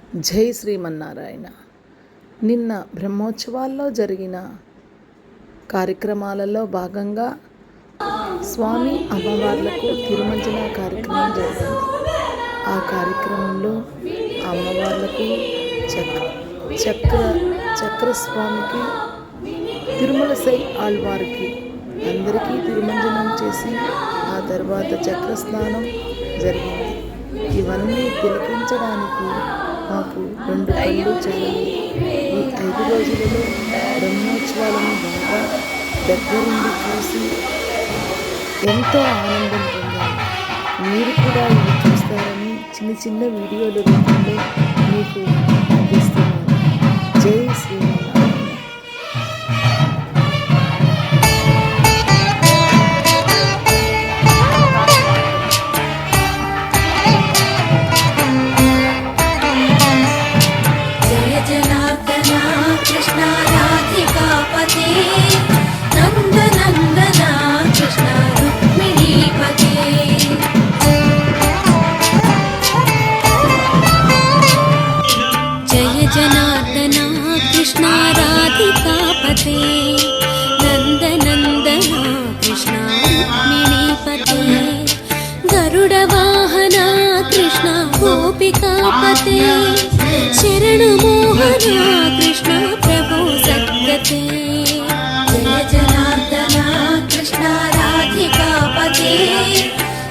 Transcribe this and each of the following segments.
జై శ్రీమన్నారాయణ. నిన్న బ్రహ్మోత్సవాల్లో జరిగిన కార్యక్రమాలలో భాగంగా స్వామి అమ్మవార్లకు తిరుమంజన కార్యక్రమం జరిగింది. ఆ కార్యక్రమంలో అమ్మవార్లకు చక్రస్వామికి, తిరుమలసై ఆళ్వారికి అందరికీ తిరుమంజనం చేసి ఆ తర్వాత చక్రస్నానం జరిగింది. ఇవన్నీ తిలకించడానికి మాకు 2 కళ్ళు చాలలేదు. ఈ 5 రోజులలో బ్రహ్మోత్సవాలను బాగా దగ్గరుండి చూసి ఎంతో ఆనందం పొందాను. మీరు కూడా ఇవి చూస్తారని చిన్న వీడియోల రూపంలో మీకు అందిస్తున్నాను. జై శ్రీరామ్. जनार्दना कृष्ण राधिकापते नन्दनन्दना कृष्ण रुक्मिणीपते गरुडवाहना कृष्ण गोपिकापते शरणमोहना कृष्ण प्रभो सद्गते जय जनार्दना कृष्ण राधिकापते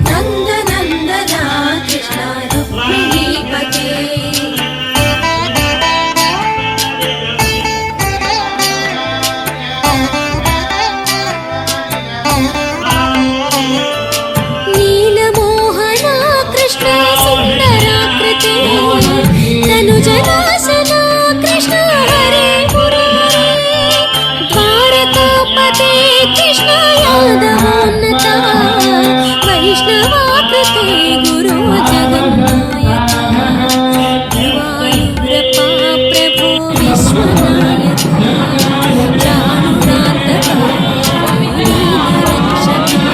नन्दनन्दना कृष्ण रुक्मिणीपते तनुजनाशना कृष्ण हरे मुरारे द्वारकापते कृष्ण यादवोन्नता वैष्णवाकृते गुरो जगन्नायका गुरुवायूरप्पा प्रभो विश्वनायका जानुरान्तका वीररक्षका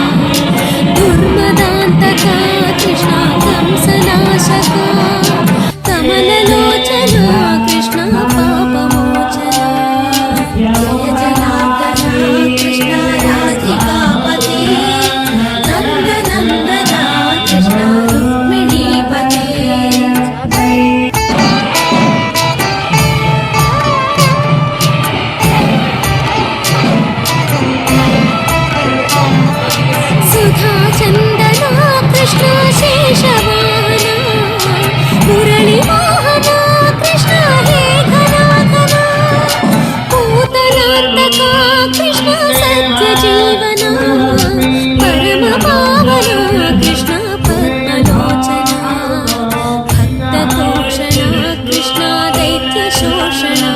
दुर्मदान्तका कृष्ण कंसनाशका कमललोचना कृष्ण पापमोचना जय जनार्दना कृष्ण राधिकापते नन्दनन्दना कृष्ण रुक्मिणीपते सुधाचन्दना कृष्ण शेषवाहना मुरळीवाहना कृष्ण हे घनाघना पूतनान्तका कृष्ण सत्यजीवना परमपावना कृष्ण पद्मलोचना भक्ततोषणा कृष्ण दैत्यशोषणा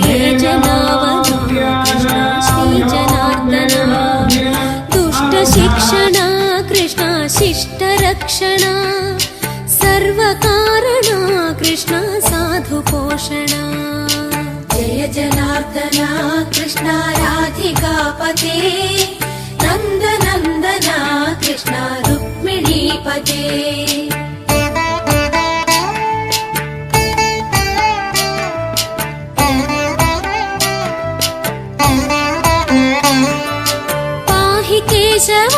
हे जनावना कृष्ण श्रीजनार्दना दुष्टशिक्षणा कृष्ण शिष्टरक्षणा सर्वकारणा कृष्ण साधुपोषणा जय जनार्दना कृष्ण राधिकापते नन्दनन्दना कृष्ण रुक्मिणीपते पाहि केशव